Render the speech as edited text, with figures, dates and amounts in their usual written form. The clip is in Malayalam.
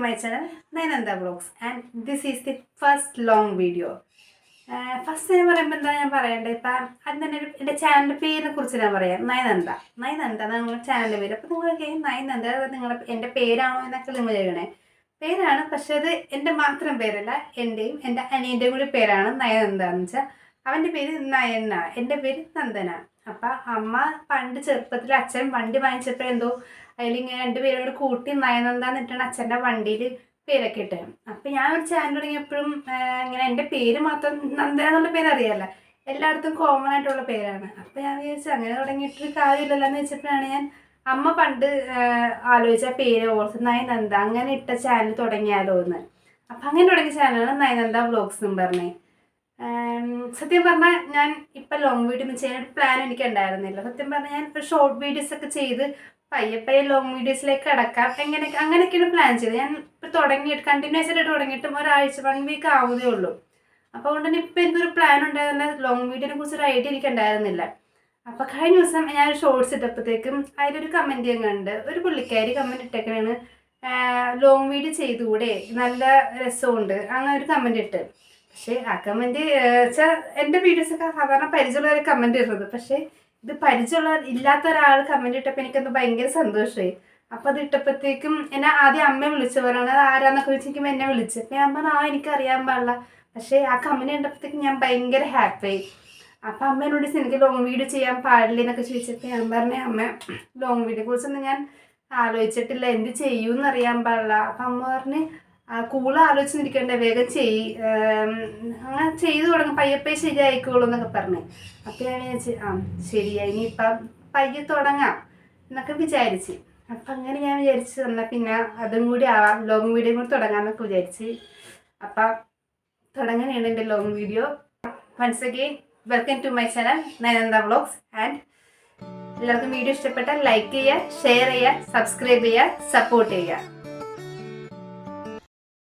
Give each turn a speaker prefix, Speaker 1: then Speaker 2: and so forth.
Speaker 1: my channel Nayananda Vlogs, and this is the first long video. First ഞാൻ പറയുമ്പോൾ എന്താ ഞാൻ പറയണ്ടേ, ഇപ്പം അത് തന്നെ എൻ്റെ ചാനലിൻ്റെ പേരിനെ കുറിച്ച് ഞാൻ പറയാം. നയനന്ദ എന്നാണ് നിങ്ങളുടെ ചാനലിൻ്റെ പേര്. അപ്പോൾ നിങ്ങൾക്ക് നയനന്ദ എൻ്റെ പേരാണോ എന്നൊക്കെ നിങ്ങൾ ചെയ്യണേ. പേരാണ്, പക്ഷെ അത് എൻ്റെ മാത്രം പേരല്ല, എൻ്റെയും എൻ്റെ അനിയൻ്റെയും കൂടി പേരാണ് നയനന്ദ എന്ന് വെച്ചാൽ. അവൻ്റെ പേര് നയന, എൻ്റെ പേര് നന്ദന. അപ്പം അമ്മ പണ്ട് ചെറുപ്പത്തിൽ അച്ഛൻ വണ്ടി വാങ്ങിച്ചപ്പോൾ എന്തോ അതിലിങ്ങനെ രണ്ടുപേരും കൂടി കൂട്ടി നയനന്ദ എന്നിട്ടാണ് അച്ഛൻ്റെ വണ്ടിയിൽ പേരൊക്കെ ഇട്ടത്. അപ്പം ഞാൻ ഒരു ചാനൽ തുടങ്ങിയപ്പോഴും ഇങ്ങനെ എൻ്റെ പേര് മാത്രം നന്ദന എന്നുള്ള പേര് അറിയാമല്ല, എല്ലായിടത്തും കോമൺ ആയിട്ടുള്ള പേരാണ്. അപ്പം ഞാൻ വിചാരിച്ചു അങ്ങനെ തുടങ്ങിയിട്ടൊരു കാര്യമില്ലല്ലോ എന്ന് വെച്ചപ്പോഴാണ് ഞാൻ അമ്മ പണ്ട് ആലോചിച്ച പേര് ഓർത്ത് നയനന്ദ അങ്ങനെ ഇട്ട ചാനൽ തുടങ്ങിയാലോ എന്ന്. അപ്പം അങ്ങനെ തുടങ്ങിയ ചാനലാണ് നയനന്ദ വ്ലോഗ്സ് എന്ന് പറഞ്ഞത്. സത്യം പറഞ്ഞാൽ ഞാൻ ഇപ്പം ലോങ് വീഡിയോ ഒന്നും ചെയ്യാനൊരു പ്ലാൻ എനിക്ക് ഉണ്ടായിരുന്നില്ല. സത്യം പറഞ്ഞാൽ ഞാൻ ഇപ്പോൾ ഷോർട്ട് വീഡിയോസ് ഒക്കെ ചെയ്ത് പയ്യെ ലോങ് വീഡിയോസിലേക്ക് കിടക്കാം അങ്ങനെയൊക്കെയാണ് പ്ലാൻ ചെയ്തത്. ഞാൻ ഇപ്പോൾ തുടങ്ങിയിട്ട് കണ്ടിന്യൂസ് ആയിട്ട് തുടങ്ങിയിട്ടും ഒരാഴ്ച 1 വീക്ക് ആവുന്നേ ഉള്ളൂ. അപ്പോൾ അതുകൊണ്ട് തന്നെ ഇപ്പോൾ എനിക്കൊരു പ്ലാൻ ഉണ്ടായിരുന്നില്ല, ലോങ് വീഡിയോനെ കുറിച്ച് ഒരു ഐഡിയ എനിക്ക് ഉണ്ടായിരുന്നില്ല. അപ്പോൾ കഴിഞ്ഞ ദിവസം ഞാൻ ഷോർട്സ് ഇട്ടപ്പോഴത്തേക്കും അതിലൊരു കമൻറ്റ് ഞാൻ കണ്ട്, ഒരു പുള്ളിക്കാരി കമൻറ്റ് ഇട്ടേക്കാണ്, ലോങ് വീഡിയോ ചെയ്തുകൂടെ, നല്ല രസമുണ്ട്, അങ്ങനെ ഒരു കമൻറ്റ് ഇട്ട്. പക്ഷേ ആ കമൻറ്റ് വെച്ചാൽ എൻ്റെ വീഡിയോസൊക്കെ സാധാരണ പരിചയമുള്ളവർ കമൻറ്റ് ഇടുന്നത്, പക്ഷേ ഇത് പരിചയമുള്ള ഇല്ലാത്ത ഒരാൾ കമൻറ്റ് ഇട്ടപ്പോൾ എനിക്കത് ഭയങ്കര സന്തോഷമായി. അപ്പോൾ അത് ഇട്ടപ്പോഴത്തേക്കും എന്നെ ആദ്യം അമ്മയെ വിളിച്ചവരാണ്, അത് ആരാന്നൊക്കെ ചോദിച്ചിരിക്കുമ്പോൾ എന്നെ വിളിച്ചു. അപ്പോൾ ഞാൻ പറഞ്ഞു എനിക്കറിയാൻ പാടില്ല. പക്ഷേ ആ കമൻറ്റ് കണ്ടപ്പോഴത്തേക്കും ഞാൻ ഭയങ്കര ഹാപ്പിയായി. അപ്പോൾ അമ്മേനോട് എനിക്ക് ലോങ് വീഡിയോ ചെയ്യാൻ പാടില്ല എന്നൊക്കെ ചോദിച്ചപ്പോൾ ഞാൻ പറഞ്ഞു, അമ്മ ലോങ് വീഡിയോ കുറിച്ചൊന്നും ഞാൻ ആലോചിച്ചിട്ടില്ല, എന്ത് ചെയ്യുമെന്ന് അറിയാൻ പാടില്ല. അപ്പം അമ്മ പറഞ്ഞ് കൂടുതൽ ആലോചിച്ചിരിക്കണ്ടേ, വേഗം അങ്ങനെ ചെയ്തു തുടങ്ങും, പയ്യെ ശരിയായിക്കോളൂ എന്നൊക്കെ പറഞ്ഞു. അപ്പം ഞാൻ വിചാരിച്ചു ശരിയായി, ഇനിയിപ്പം പയ്യെ തുടങ്ങാം എന്നൊക്കെ വിചാരിച്ച്. അപ്പം അങ്ങനെ ഞാൻ വിചാരിച്ചു എന്നാൽ പിന്നെ അതും കൂടി ആവാം, ലോങ് വീഡിയോ കൂടി തുടങ്ങാമെന്നൊക്കെ വിചാരിച്ച്. അപ്പം തുടങ്ങാനാണ് എൻ്റെ long video. Once again welcome to my channel Nayananda vlogs. And എല്ലാവർക്കും വീഡിയോ ഇഷ്ടപ്പെട്ടാൽ ലൈക്ക് ചെയ്യുക, ഷെയർ ചെയ്യുക, സബ്സ്ക്രൈബ് ചെയ്യുക, സപ്പോർട്ട് ചെയ്യുക.